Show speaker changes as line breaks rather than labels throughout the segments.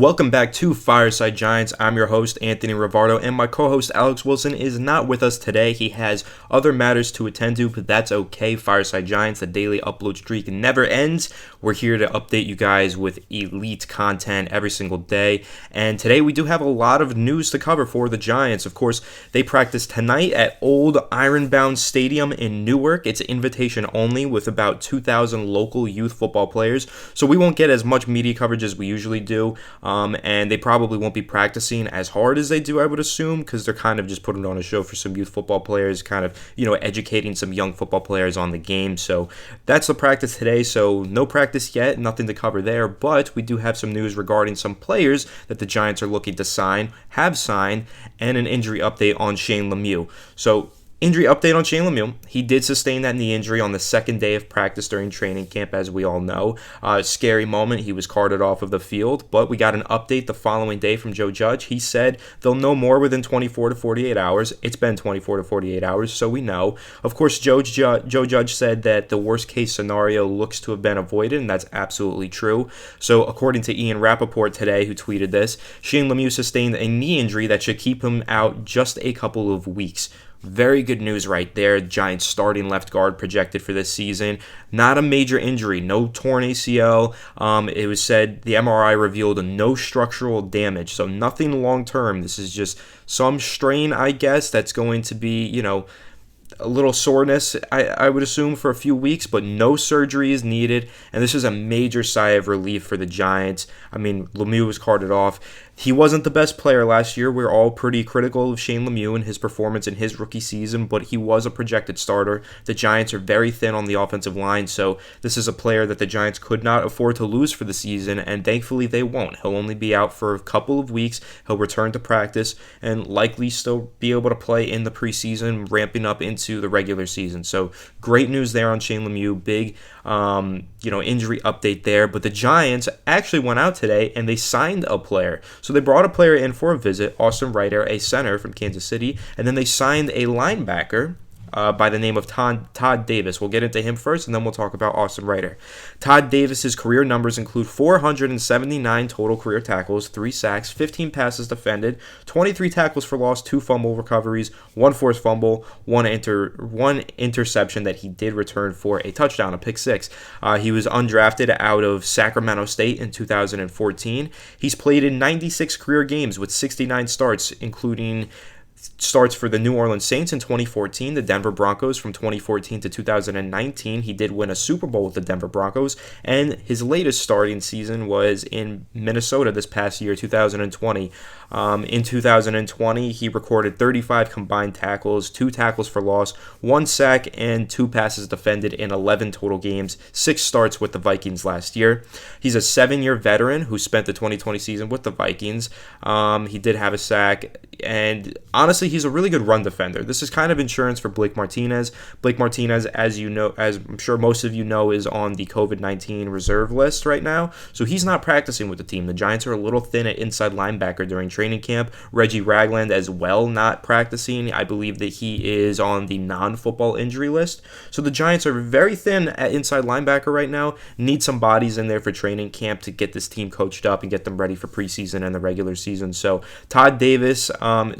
Welcome back to Fireside Giants. I'm your host, Anthony Rivardo, and my co-host, Alex Wilson, is not with us today. He has other matters to attend to, but that's okay. Fireside Giants, the daily upload streak never ends. We're here to update you guys with elite content every single day, and today we do have a lot of news to cover for the Giants. Of course, they practice tonight at Old Ironbound Stadium in Newark. It's invitation only with about 2,000 local youth football players, so we won't get as much media coverage as we usually do. And they probably won't be practicing as hard as they do, I would assume, because they're kind of just putting on a show for some youth football players, kind of, educating some young football players on the game. So that's the practice today. So no practice yet, nothing to cover there, but we do have some news regarding some players that the Giants are looking to sign, have signed, and an injury update on Shane Lemieux. So injury update on Shane Lemieux. He did sustain that knee injury on the second day of practice during training camp, as we all know. Scary moment. He was carted off of the field, but we got an update the following day from Joe Judge. He said they'll know more within 24 to 48 hours. It's been 24 to 48 hours, so we know. Of course, Joe Judge said that the worst case scenario looks to have been avoided, and that's absolutely true. So according to Ian Rapoport today, who tweeted this, Shane Lemieux sustained a knee injury that should keep him out just a couple of weeks. Very good news right there. Giants starting left guard projected for this season. Not a major injury, no torn ACL. It was said the MRI revealed no structural damage, so nothing long term. This is just some strain, I guess, that's going to be, a little soreness, I would assume, for a few weeks, but no surgery is needed, and this is a major sigh of relief for the Giants. I mean, Lemieux was carted off. He wasn't the best player last year. We're all pretty critical of Shane Lemieux and his performance in his rookie season, but he was a projected starter. The Giants are very thin on the offensive line, so this is a player that the Giants could not afford to lose for the season, and thankfully they won't. He'll only be out for a couple of weeks. He'll return to practice and likely still be able to play in the preseason, ramping up into the regular season. So great news there on Shane Lemieux. Big injury update there. But the Giants actually went out today and they signed a player. So they brought a player in for a visit, Austin Reiter, a center from Kansas City, and then they signed a linebacker by the name of Todd Davis. We'll get into him first, and then we'll talk about Austin Reiter. Todd Davis's career numbers include 479 total career tackles, 3 sacks, 15 passes defended, 23 tackles for loss, 2 fumble recoveries, 1 forced fumble, 1 interception that he did return for a touchdown, a pick 6. He was undrafted out of Sacramento State in 2014. He's played in 96 career games with 69 starts, including starts for the New Orleans Saints in 2014, the Denver Broncos from 2014 to 2019. He did win a Super Bowl with the Denver Broncos, and his latest starting season was in Minnesota this past year, 2020. In 2020, he recorded 35 combined tackles, 2 tackles for loss, 1 sack, and 2 passes defended in 11 total games, 6 starts with the Vikings last year. He's a 7-year veteran who spent the 2020 season with the Vikings. He did have a sack, and honestly, he's a really good run defender. This is kind of insurance for Blake Martinez. Blake Martinez, as I'm sure most of you know, is on the COVID-19 reserve list right now, so he's not practicing with the team. The Giants are a little thin at inside linebacker during training camp. Reggie Ragland as well not practicing. I believe that he is on the non-football injury list. So the Giants are very thin at inside linebacker right now. Need some bodies in there for training camp to get this team coached up and get them ready for preseason and the regular season. So Todd Davis,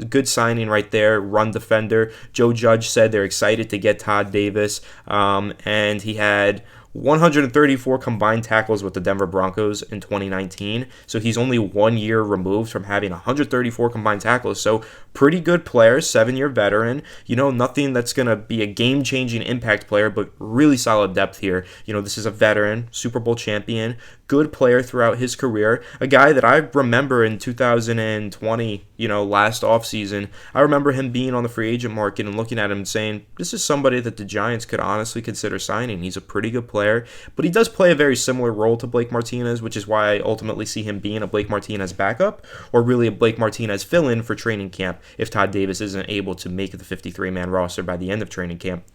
good signing right there, run defender. Joe Judge said they're excited to get Todd Davis, and he had 134 combined tackles with the Denver Broncos in 2019. So he's only 1 year removed from having 134 combined tackles. So pretty good player, 7-year veteran. Nothing that's going to be a game-changing impact player, but really solid depth here. This is a veteran, Super Bowl champion, good player throughout his career. A guy that I remember in 2020, last offseason, I remember him being on the free agent market and looking at him and saying, this is somebody that the Giants could honestly consider signing. He's a pretty good player, but he does play a very similar role to Blake Martinez, which is why I ultimately see him being a Blake Martinez backup, or really a Blake Martinez fill-in for training camp if Todd Davis isn't able to make the 53-man roster by the end of training camp.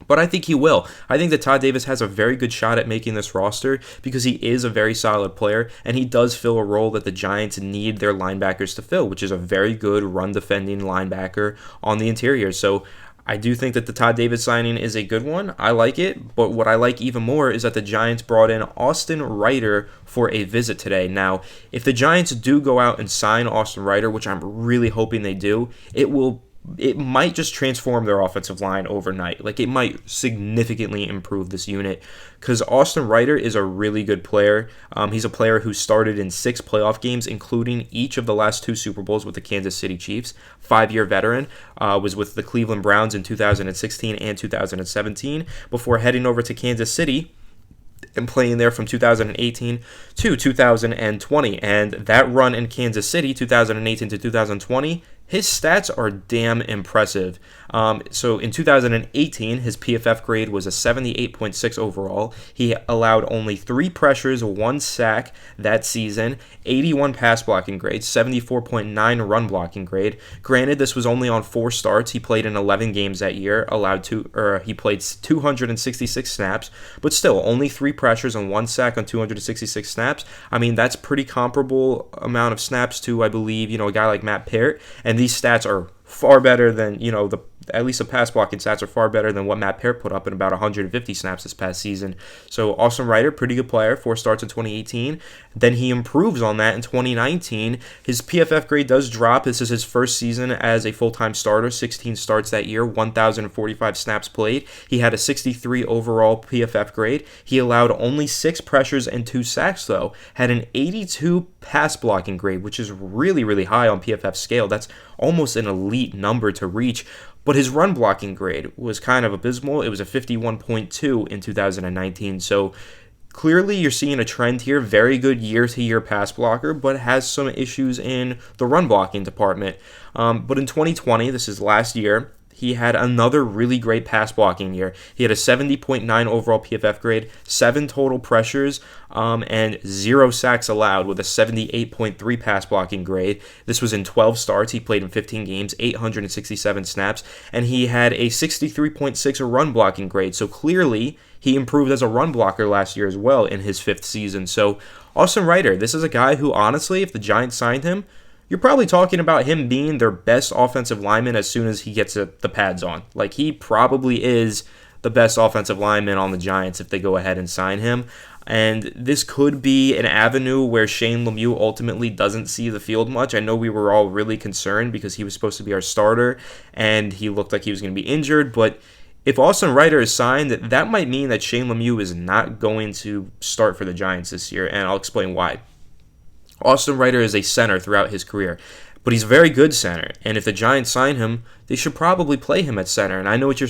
But I think he will. I think that Todd Davis has a very good shot at making this roster because he is a very solid player, and he does fill a role that the Giants need their linebackers to fill, which is a very good run-defending linebacker on the interior. So I do think that the Todd Davis signing is a good one. I like it, but what I like even more is that the Giants brought in Austin Reiter for a visit today. Now, if the Giants do go out and sign Austin Reiter, which I'm really hoping they do, it might just transform their offensive line overnight. Like, it might significantly improve this unit because Austin Reiter is a really good player. He's a player who started in 6 playoff games, including each of the last 2 Super Bowls with the Kansas City Chiefs. 5-year veteran, was with the Cleveland Browns in 2016 and 2017 before heading over to Kansas City and playing there from 2018 to 2020. And that run in Kansas City, 2018 to 2020, his stats are damn impressive. So in 2018, his PFF grade was a 78.6 overall. He allowed only 3 pressures, 1 sack that season, 81 pass blocking grade, 74.9 run blocking grade. Granted, this was only on 4 starts. He played in 11 games that year. He played 266 snaps, but still only 3 pressures and 1 sack on 266 snaps. I mean, that's pretty comparable amount of snaps to, I believe, a guy like Matt Peart. And these stats are far better than, at least the pass blocking stats are far better than what Matt Peart put up in about 150 snaps this past season. So Austin Reiter, pretty good player, 4 starts in 2018. Then he improves on that in 2019. His PFF grade does drop. This is his first season as a full-time starter, 16 starts that year, 1,045 snaps played. He had a 63 overall PFF grade. He allowed only 6 pressures and 2 sacks, though. Had an 82 pass blocking grade, which is really, really high on PFF scale. That's almost an elite number to reach. But his run blocking grade was kind of abysmal. It was a 51.2 in 2019. So clearly you're seeing a trend here. Very good year-to-year pass blocker, but has some issues in the run blocking department. But in 2020, this is last year, he had another really great pass blocking year. He had a 70.9 overall PFF grade, 7 total pressures, and 0 sacks allowed with a 78.3 pass blocking grade. This was in 12 starts. He played in 15 games, 867 snaps, and he had a 63.6 run blocking grade. So clearly, he improved as a run blocker last year as well in his 5th season. So Austin Reiter, this is a guy who, honestly, if the Giants signed him, you're probably talking about him being their best offensive lineman as soon as he gets the pads on. Like, he probably is the best offensive lineman on the Giants if they go ahead and sign him. And this could be an avenue where Shane Lemieux ultimately doesn't see the field much. I know we were all really concerned because he was supposed to be our starter and he looked like he was going to be injured. But if Austin Reiter is signed, that might mean that Shane Lemieux is not going to start for the Giants this year, and I'll explain why. Austin Reiter is a center throughout his career, but he's a very good center. And if the Giants sign him, they should probably play him at center. And I know what you're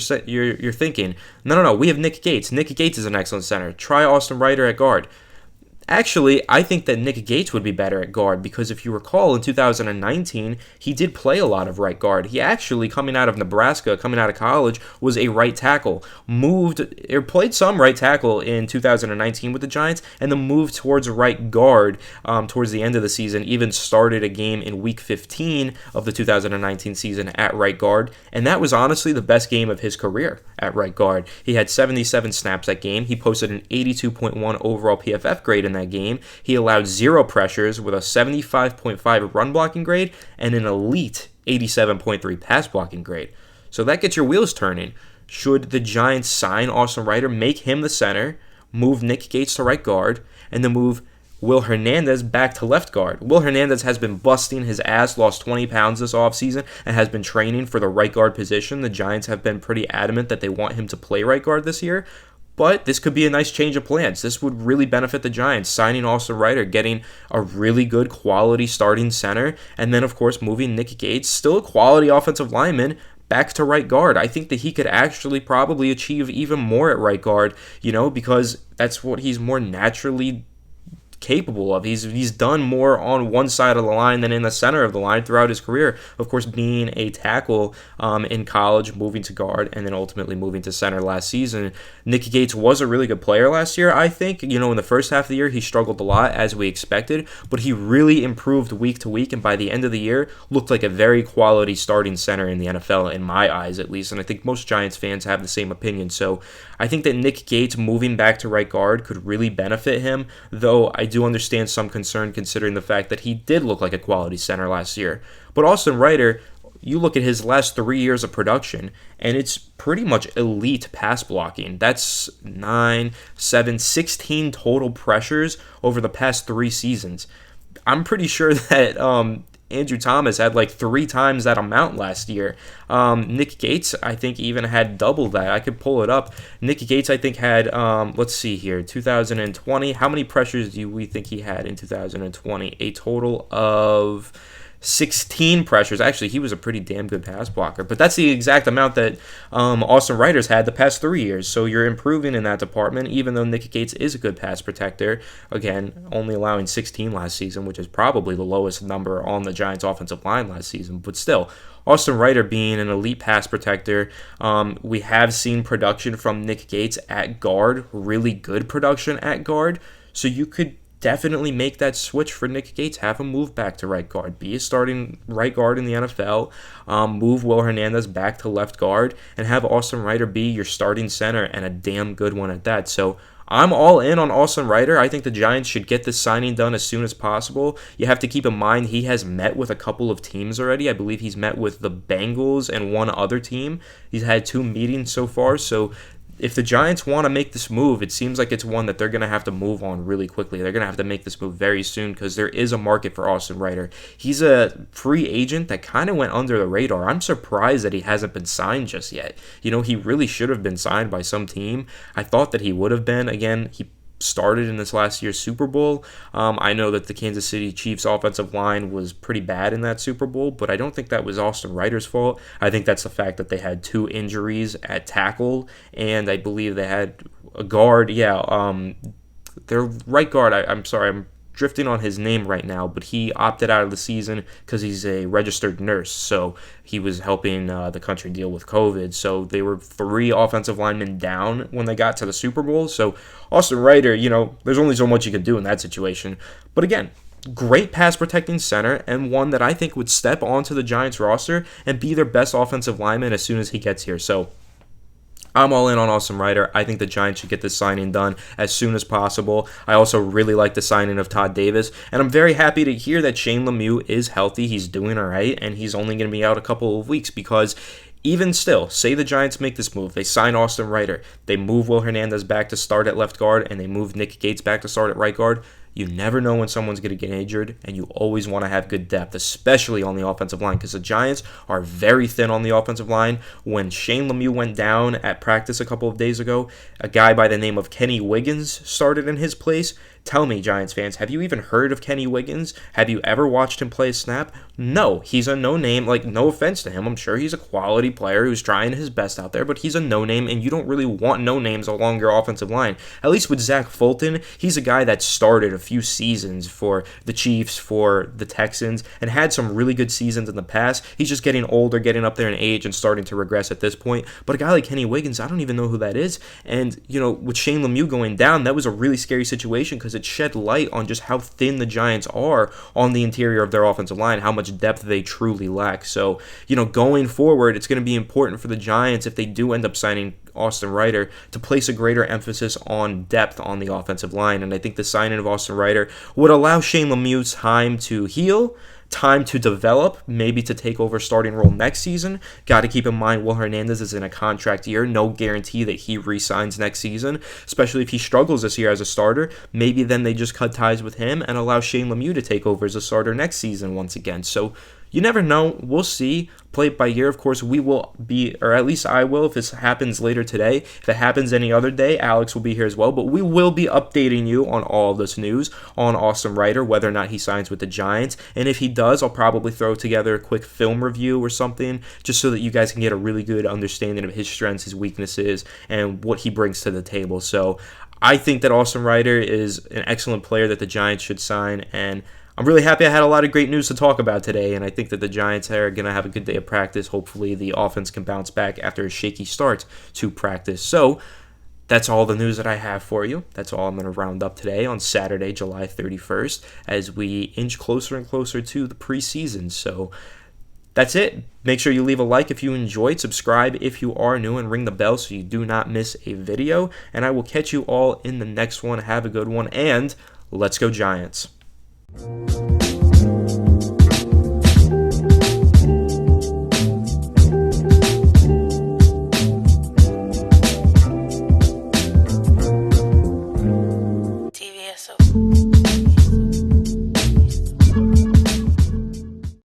thinking. No. We have Nick Gates. Nick Gates is an excellent center. Try Austin Reiter at guard. Actually, I think that Nick Gates would be better at guard because if you recall, in 2019, he did play a lot of right guard. He actually, coming out of Nebraska, coming out of college, was a right tackle. Played some right tackle in 2019 with the Giants, and then moved towards right guard towards the end of the season. Even started a game in Week 15 of the 2019 season at right guard, and that was honestly the best game of his career at right guard. He had 77 snaps that game. He posted an 82.1 overall PFF grade in that game. He allowed 0 pressures with a 75.5 run blocking grade and an elite 87.3 pass blocking grade. So that gets your wheels turning. Should the Giants sign Austin Reiter, make him the center, move Nick Gates to right guard, and then move Will Hernandez back to left guard? Will Hernandez has been busting his ass, lost 20 pounds this offseason, and has been training for the right guard position. The Giants have been pretty adamant that they want him to play right guard this year. But this could be a nice change of plans. This would really benefit the Giants, signing Austin Reiter, getting a really good quality starting center, and then, of course, moving Nick Gates, still a quality offensive lineman, back to right guard. I think that he could actually probably achieve even more at right guard, because that's what he's more naturally capable of. He's done more on one side of the line than in the center of the line throughout his career. Of course, being a tackle in college, moving to guard, and then ultimately moving to center last season. Nick Gates was a really good player last year, I think. In the first half of the year, he struggled a lot, as we expected, but he really improved week to week, and by the end of the year, looked like a very quality starting center in the NFL, in my eyes at least, and I think most Giants fans have the same opinion. So I think that Nick Gates moving back to right guard could really benefit him, though I do understand some concern considering the fact that he did look like a quality center last year. But Austin Reiter, you look at his last 3 years of production, and it's pretty much elite pass blocking. That's 9, 7, 16 total pressures over the past 3 seasons. I'm pretty sure that Andrew Thomas had like 3 times that amount last year. Nick Gates, I think, even had double that. I could pull it up. Nick Gates, I think, had, let's see here, 2020. How many pressures do we think he had in 2020? A total of 16 pressures. Actually, he was a pretty damn good pass blocker, but that's the exact amount that Austin Reiter's had the past 3 years. So you're improving in that department, even though Nick Gates is a good pass protector. Again, only allowing 16 last season, which is probably the lowest number on the Giants' offensive line last season. But still, Austin Reiter being an elite pass protector, we have seen production from Nick Gates at guard, really good production at guard. So you could definitely make that switch for Nick Gates. Have him move back to right guard. Be a starting right guard in the NFL. Move Will Hernandez back to left guard. And have Austin Reiter be your starting center, and a damn good one at that. So I'm all in on Austin Reiter. I think the Giants should get this signing done as soon as possible. You have to keep in mind he has met with a couple of teams already. I believe he's met with the Bengals and one other team. He's had 2 meetings so far. So if the Giants want to make this move, it seems like it's one that they're going to have to move on really quickly. They're going to have to make this move very soon because there is a market for Austin Reiter. He's a free agent that kind of went under the radar. I'm surprised that he hasn't been signed just yet. He really should have been signed by some team. I thought that he would have been. Again, he started in this last year's Super Bowl. I know that the Kansas City Chiefs offensive line was pretty bad in that Super Bowl, but I don't think that was Austin Reiter's fault. I think that's the fact that they had 2 injuries at tackle, and I believe they had a guard. Their right guard, I'm sorry, I'm drifting on his name right now, but he opted out of the season because he's a registered nurse, so he was helping the country deal with COVID. So they were 3 offensive linemen down when they got to the Super Bowl. So Austin Reiter, there's only so much you can do in that situation. But again, great pass protecting center, and one that I think would step onto the Giants roster and be their best offensive lineman as soon as he gets here. So I'm all in on Austin Reiter. I think the Giants should get this signing done as soon as possible. I also really like the signing of Todd Davis, and I'm very happy to hear that Shane Lemieux is healthy. He's doing all right, and he's only going to be out a couple of weeks because even still, say the Giants make this move. They sign Austin Reiter. They move Will Hernandez back to start at left guard, and they move Nick Gates back to start at right guard. You never know when someone's going to get injured, and you always want to have good depth, especially on the offensive line, because the Giants are very thin on the offensive line. When Shane Lemieux went down at practice a couple of days ago, a guy by the name of Kenny Wiggins started in his place. Tell me, Giants fans, have you even heard of Kenny Wiggins? Have you ever watched him play a snap? No, he's a no-name. No offense to him. I'm sure he's a quality player who's trying his best out there, but he's a no-name, and you don't really want no-names along your offensive line. At least with Zach Fulton, he's a guy that started a few seasons for the Chiefs, for the Texans, and had some really good seasons in the past. He's just getting older, getting up there in age, and starting to regress at this point. But a guy like Kenny Wiggins, I don't even know who that is. And, with Shane Lemieux going down, that was a really scary situation because it shed light on just how thin the Giants are on the interior of their offensive line, how much depth they truly lack. So, going forward, it's going to be important for the Giants, if they do end up signing Austin Reiter, to place a greater emphasis on depth on the offensive line. And I think the signing of Austin Reiter would allow Shane Lemieux time to heal, time to develop, maybe to take over starting role next season. Got to keep in mind Will Hernandez is in a contract year. No guarantee that he re-signs next season, especially if he struggles this year as a starter. Maybe then they just cut ties with him and allow Shane Lemieux to take over as a starter next season once again. So you never know. We'll see. Play it by ear. Of course, we will be, or at least I will, if this happens later today. If it happens any other day, Alex will be here as well. But we will be updating you on all of this news on Austin Reiter, whether or not he signs with the Giants. And if he does, I'll probably throw together a quick film review or something, just so that you guys can get a really good understanding of his strengths, his weaknesses, and what he brings to the table. So I think that Austin Reiter is an excellent player that the Giants should sign, and I'm really happy I had a lot of great news to talk about today, and I think that the Giants are going to have a good day of practice. Hopefully the offense can bounce back after a shaky start to practice. So that's all the news that I have for you. That's all I'm going to round up today on Saturday, July 31st, as we inch closer and closer to the preseason. So that's it. Make sure you leave a like if you enjoyed, subscribe if you are new, and ring the bell so you do not miss a video. And I will catch you all in the next one. Have a good one, and let's go Giants.